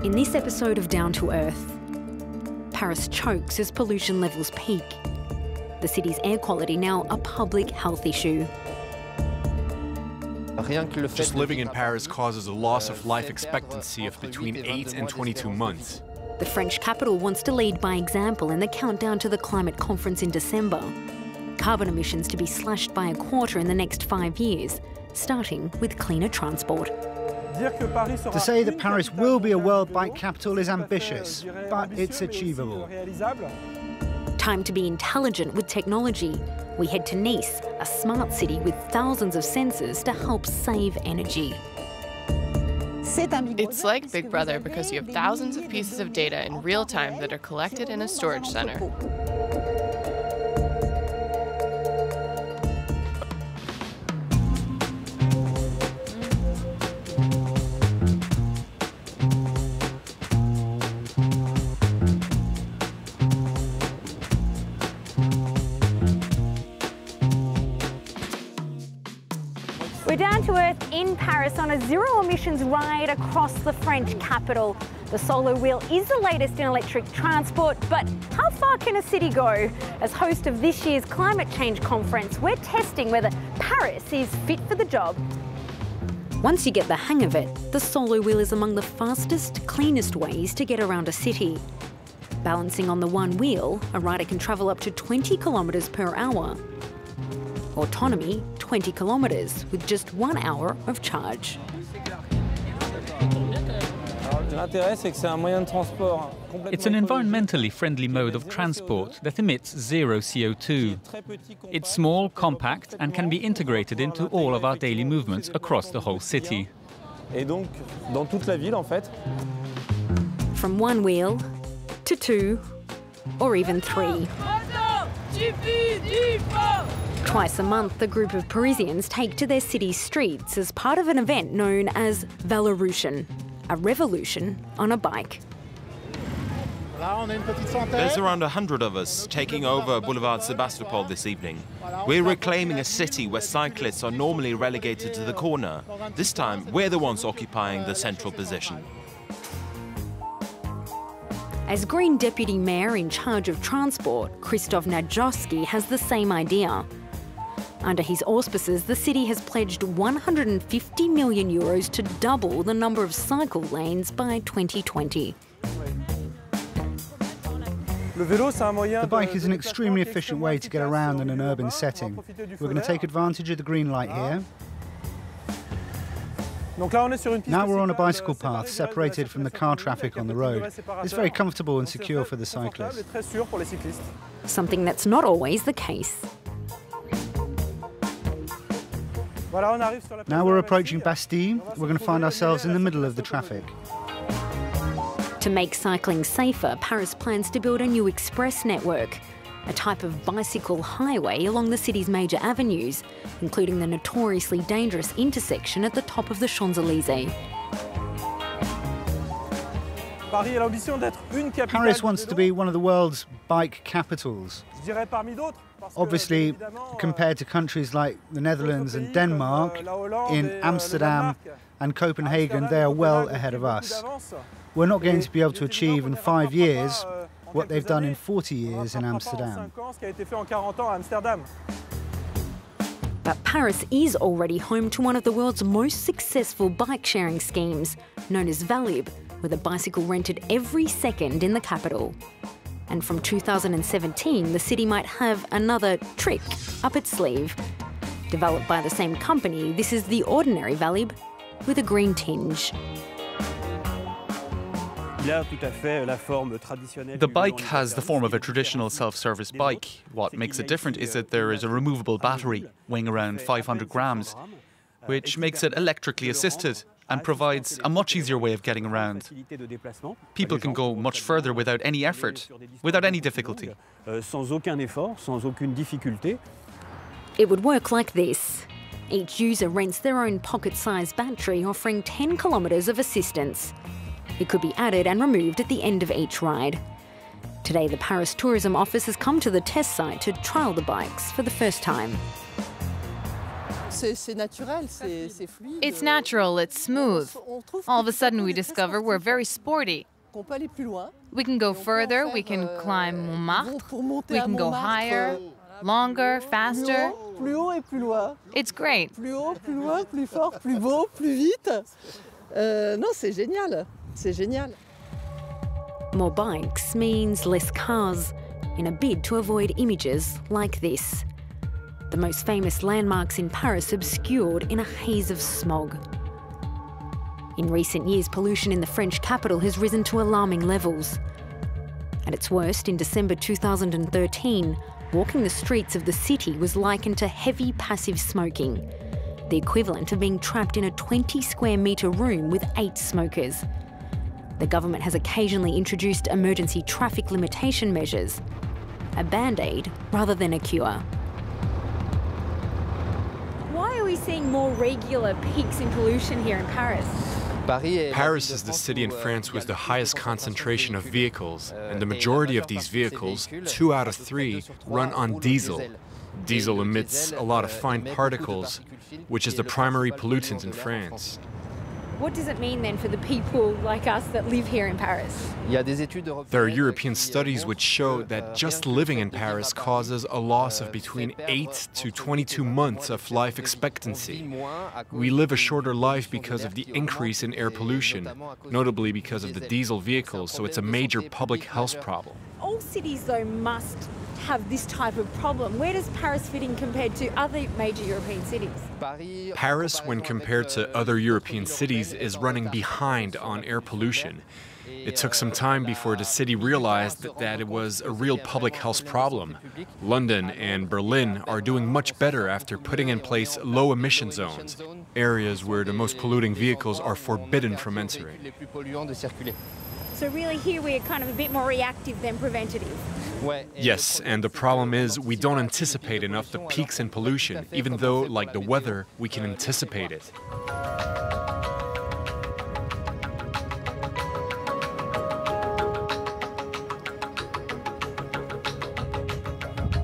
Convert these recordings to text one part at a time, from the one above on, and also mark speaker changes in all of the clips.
Speaker 1: In this episode of Down to Earth, Paris chokes as pollution levels peak. The city's air quality now a public health issue.
Speaker 2: Just living in Paris causes a loss of life expectancy of between 8 and 22 months.
Speaker 1: The French capital wants to lead by example in the countdown to the climate conference in December. Carbon emissions to be slashed by a quarter in the next 5 years, starting with cleaner transport.
Speaker 3: To say that Paris will be a world bike capital is ambitious, but it's achievable.
Speaker 1: Time to be intelligent with technology. We head to Nice, a smart city with thousands of sensors to help save energy.
Speaker 4: It's like Big Brother because you have thousands of pieces of data in real time that are collected in a storage center.
Speaker 1: We're down to earth in Paris on a zero-emissions ride across the French capital. The solo wheel is the latest in electric transport, but how far can a city go? As host of this year's climate change conference, we're testing whether Paris is fit for the job. Once you get the hang of it, the solo wheel is among the fastest, cleanest ways to get around a city. Balancing on the one wheel, a rider can travel up to 20 kilometres per hour. Autonomy, 20 kilometres, with just 1 hour of charge.
Speaker 5: It's an environmentally friendly mode of transport that emits zero CO2. It's small, compact, and can be integrated into all of our daily movements across the whole city.
Speaker 1: From one wheel to two, or even three. Twice a month, a group of Parisians take to their city streets as part of an event known as Vélorution, a revolution on a bike.
Speaker 6: There's around 100 of us taking over Boulevard Sebastopol this evening. We're reclaiming a city where cyclists are normally relegated to the corner. This time, we're the ones occupying the central position.
Speaker 1: As Green Deputy Mayor in charge of transport, Christophe Nadjowski has the same idea. Under his auspices, the city has pledged 150 million euros to double the number of cycle lanes by 2020.
Speaker 3: The bike is an extremely efficient way to get around in an urban setting. We're going to take advantage of the green light here. Now we're on a bicycle path separated from the car traffic on the road. It's very comfortable and secure for the cyclists.
Speaker 1: Something that's not always the case.
Speaker 3: Now we're approaching Bastille. We're going to find ourselves in the middle of the traffic.
Speaker 1: To make cycling safer, Paris plans to build a new express network, a type of bicycle highway along the city's major avenues, including the notoriously dangerous intersection at the top of the Champs-Élysées.
Speaker 3: Paris wants to be one of the world's bike capitals. Obviously, compared to countries like the Netherlands and Denmark, in Amsterdam and Copenhagen, they are well ahead of us. We're not going to be able to achieve in 5 years what they've done in 40 years in Amsterdam.
Speaker 1: But Paris is already home to one of the world's most successful bike-sharing schemes, known as Valib, with a bicycle rented every second in the capital. And from 2017, the city might have another trick up its sleeve. Developed by the same company, this is the ordinary Valib with a green tinge.
Speaker 5: The bike has the form of a traditional self-service bike. What makes it different is that there is a removable battery weighing around 500 grams, which makes it electrically assisted and provides a much easier way of getting around. People can go much further without any effort, without any difficulty.
Speaker 1: It would work like this. Each user rents their own pocket-sized battery, offering 10 kilometres of assistance. It could be added and removed at the end of each ride. Today, the Paris Tourism Office has come to the test site to trial the bikes for the first time.
Speaker 4: It's natural, it's smooth. All of a sudden we discover we're very sporty. We can go further, we can climb Montmartre, we can go higher, longer, faster. It's great.
Speaker 1: More bikes means less cars, in a bid to avoid images like this. The most famous landmarks in Paris obscured in a haze of smog. In recent years, pollution in the French capital has risen to alarming levels. At its worst, in December 2013, walking the streets of the city was likened to heavy passive smoking, the equivalent of being trapped in a 20 square metre room with 8 smokers. The government has occasionally introduced emergency traffic limitation measures, a band-aid rather than a cure. Why are we seeing more regular peaks in pollution here in Paris?
Speaker 2: Paris is the city in France with the highest concentration of vehicles, and the majority of these vehicles, 2 out of 3, run on diesel. Diesel emits a lot of fine particles, which is the primary pollutant in France.
Speaker 1: What does it mean then for the people like us that live here in Paris?
Speaker 2: There are European studies which show that just living in Paris causes a loss of between 8 to 22 months of life expectancy. We live a shorter life because of the increase in air pollution, notably because of the diesel vehicles, so it's a major public health problem.
Speaker 1: All cities, though, must have this type of problem. Where does Paris fit in compared to other major European cities?
Speaker 2: Paris, when compared to other European cities, is running behind on air pollution. It took some time before the city realized that it was a real public health problem. London and Berlin are doing much better after putting in place low emission zones, areas where the most polluting vehicles are forbidden from entering.
Speaker 1: So really here we are kind of a bit more reactive than preventative.
Speaker 2: Yes, and the problem is we don't anticipate enough the peaks in pollution, even though, like the weather, we can anticipate it.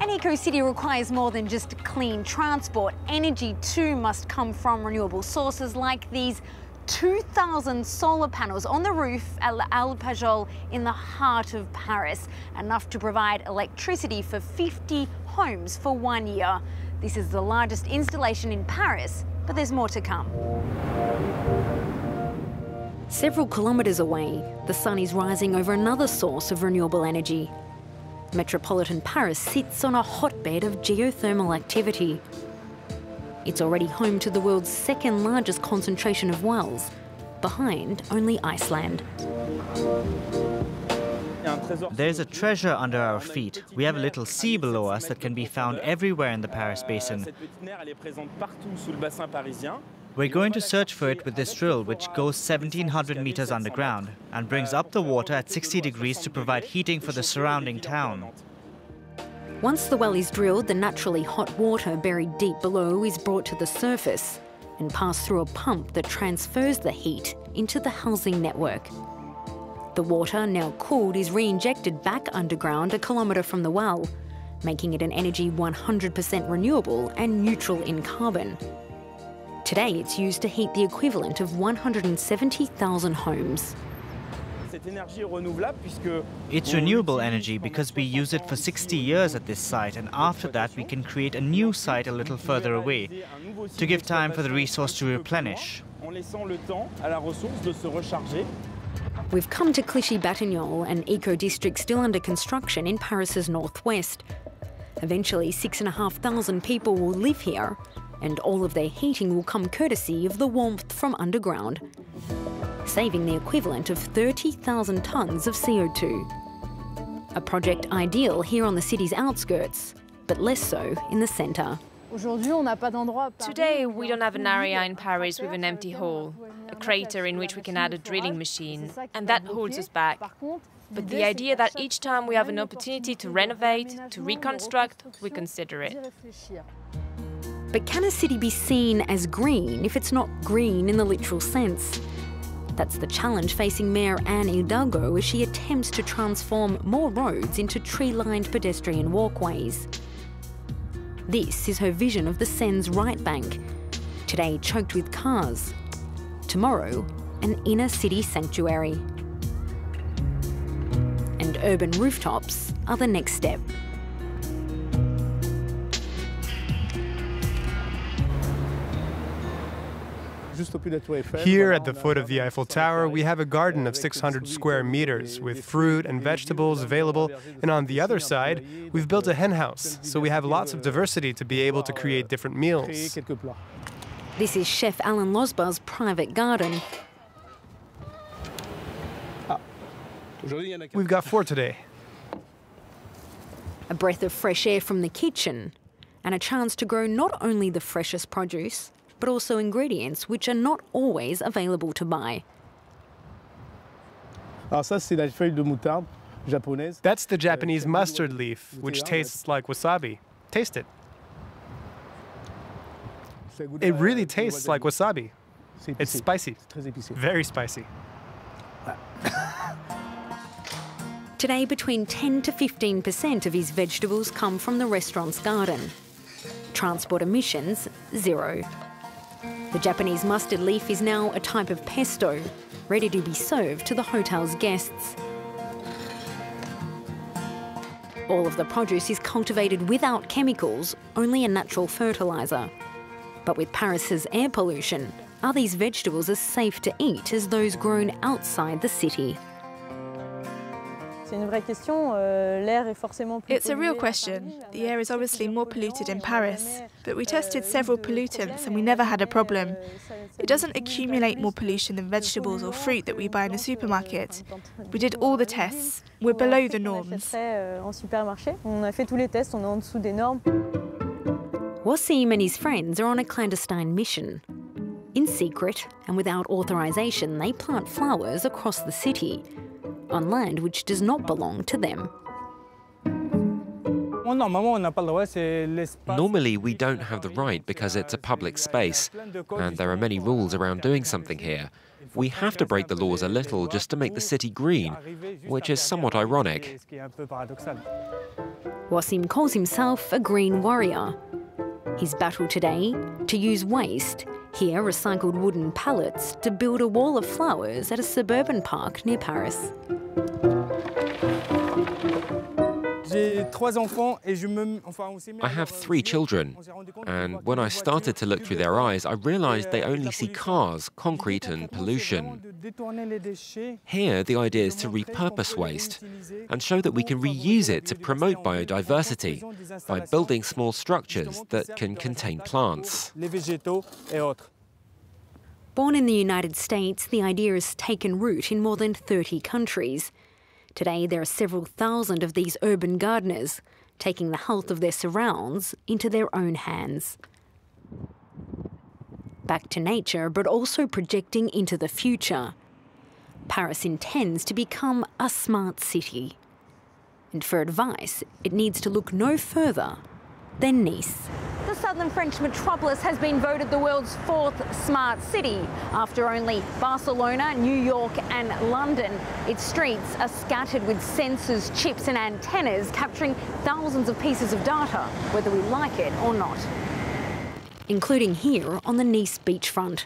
Speaker 1: An eco-city requires more than just clean transport. Energy too must come from renewable sources like these 2,000 solar panels on the roof at La Pajol in the heart of Paris, enough to provide electricity for 50 homes for 1 year. This is the largest installation in Paris, but there's more to come. Several kilometres away, the sun is rising over another source of renewable energy. Metropolitan Paris sits on a hotbed of geothermal activity. It's already home to the world's second largest concentration of wells, behind only Iceland.
Speaker 7: There's a treasure under our feet. We have a little sea below us that can be found everywhere in the Paris basin. We're going to search for it with this drill, which goes 1,700 meters underground and brings up the water at 60 degrees to provide heating for the surrounding town.
Speaker 1: Once the well is drilled, the naturally hot water buried deep below is brought to the surface and passed through a pump that transfers the heat into the housing network. The water, now cooled, is re-injected back underground a kilometre from the well, making it an energy 100% renewable and neutral in carbon. Today, it's used to heat the equivalent of 170,000 homes.
Speaker 7: It's renewable energy because we use it for 60 years at this site, and after that we can create a new site a little further away to give time for the resource to replenish.
Speaker 1: We've come to Clichy-Batignolles, an eco-district still under construction in Paris's northwest. Eventually, 6,500 people will live here, and all of their heating will come courtesy of the warmth from underground, saving the equivalent of 30,000 tonnes of CO2. A project ideal here on the city's outskirts, but less so in the centre.
Speaker 8: Today, we don't have an area in Paris with an empty hole, a crater in which we can add a drilling machine, and that holds us back. But the idea that each time we have an opportunity to renovate, to reconstruct, we consider it.
Speaker 1: But can a city be seen as green if it's not green in the literal sense? That's the challenge facing Mayor Anne Hidalgo as she attempts to transform more roads into tree-lined pedestrian walkways. This is her vision of the Seine's right bank, Today choked with cars. Tomorrow, an inner city sanctuary. And urban rooftops are the next step.
Speaker 9: Here at the foot of the Eiffel Tower, we have a garden of 600 square meters with fruit and vegetables available. And on the other side, we've built a hen house, so we have lots of diversity to be able to create different meals.
Speaker 1: This is Chef Alan Losbar's private garden.
Speaker 9: We've got 4 today.
Speaker 1: A breath of fresh air from the kitchen and a chance to grow not only the freshest produce, but also ingredients which are not always available to buy.
Speaker 9: That's the Japanese mustard leaf, which tastes like wasabi. Taste it. It really tastes like wasabi. It's spicy, very spicy.
Speaker 1: Today, between 10 to 15% of his vegetables come from the restaurant's garden. Transport emissions, 0. The Japanese mustard leaf is now a type of pesto, ready to be served to the hotel's guests. All of the produce is cultivated without chemicals, only a natural fertiliser. But with Paris's air pollution, are these vegetables as safe to eat as those grown outside the city?
Speaker 10: It's a real question. The air is obviously more polluted in Paris, but we tested several pollutants and we never had a problem. It doesn't accumulate more pollution than vegetables or fruit that we buy in the supermarket. We did all the tests. We're below the norms.
Speaker 1: Wasim and his friends are on a clandestine mission. In secret and without authorisation, they plant flowers across the city, on land which does not belong to them.
Speaker 11: Normally, we don't have the right because it's a public space, and there are many rules around doing something here. We have to break the laws a little just to make the city green, which is somewhat ironic.
Speaker 1: Wasim calls himself a green warrior. His battle today, to use waste, here recycled wooden pallets, to build a wall of flowers at a suburban park near Paris.
Speaker 11: I have 3 children, and when I started to look through their eyes, I realized they only see cars, concrete and pollution. Here, the idea is to repurpose waste and show that we can reuse it to promote biodiversity by building small structures that can contain plants.
Speaker 1: Born in the United States, the idea has taken root in more than 30 countries. Today, there are several thousand of these urban gardeners, taking the health of their surrounds into their own hands. Back to nature, but also projecting into the future. Paris intends to become a smart city. And for advice, it needs to look no further than Nice. The southern French metropolis has been voted the world's 4th smart city. After only Barcelona, New York and London, its streets are scattered with sensors, chips and antennas capturing thousands of pieces of data, whether we like it or not. Including here on the Nice beachfront.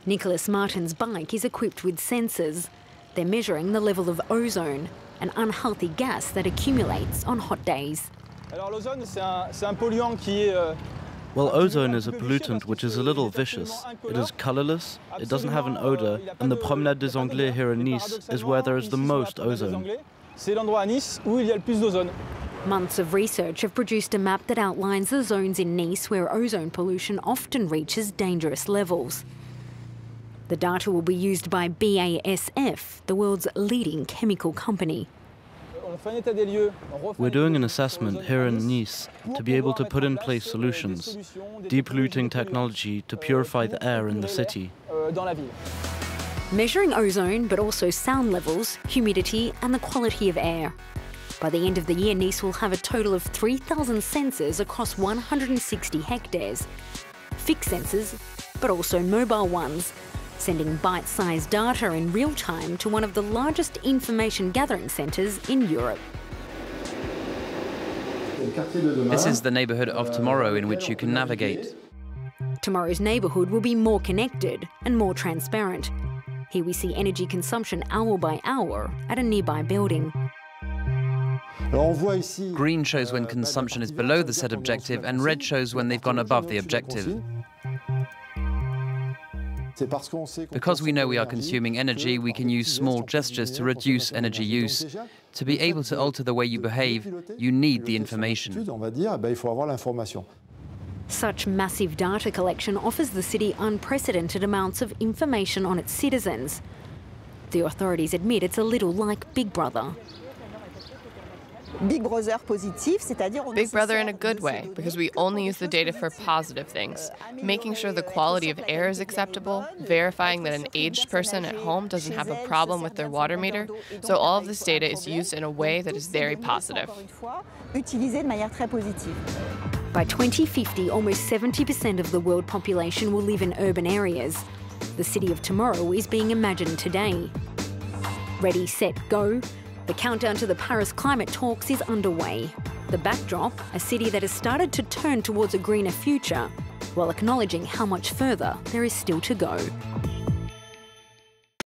Speaker 1: Nicolas Martin's bike is equipped with sensors. They're measuring the level of ozone, an unhealthy gas that accumulates on hot days.
Speaker 12: Well, ozone is a pollutant which is a little vicious. It is colourless, it doesn't have an odour, and the Promenade des Anglais here in Nice is where there is the most ozone.
Speaker 1: Months of research have produced a map that outlines the zones in Nice where ozone pollution often reaches dangerous levels. The data will be used by BASF, the world's leading chemical company.
Speaker 12: We're doing an assessment here in Nice to be able to put in place solutions, depolluting technology to purify the air in the city.
Speaker 1: Measuring ozone, but also sound levels, humidity and the quality of air. By the end of the year, Nice will have a total of 3,000 sensors across 160 hectares. Fixed sensors, but also mobile ones, sending bite-sized data in real time to one of the largest information gathering centres in Europe.
Speaker 13: This is the neighbourhood of tomorrow in which you can navigate.
Speaker 1: Tomorrow's neighbourhood will be more connected and more transparent. Here we see energy consumption hour by hour at a nearby building.
Speaker 13: Green shows when consumption is below the set objective, and red shows when they've gone above the objective. Because we know we are consuming energy, we can use small gestures to reduce energy use. To be able to alter the way you behave, you need the information.
Speaker 1: Such massive data collection offers the city unprecedented amounts of information on its citizens. The authorities admit it's a little like Big Brother.
Speaker 14: Big Brother in a good way, because we only use the data for positive things, making sure the quality of air is acceptable, verifying that an aged person at home doesn't have a problem with their water meter. So all of this data is used in a way that is very positive.
Speaker 1: By 2050, almost 70% of the world population will live in urban areas. The city of tomorrow is being imagined today. Ready, set, go. The countdown to the Paris climate talks is underway. The backdrop, a city that has started to turn towards a greener future, while acknowledging how much further there is still to go.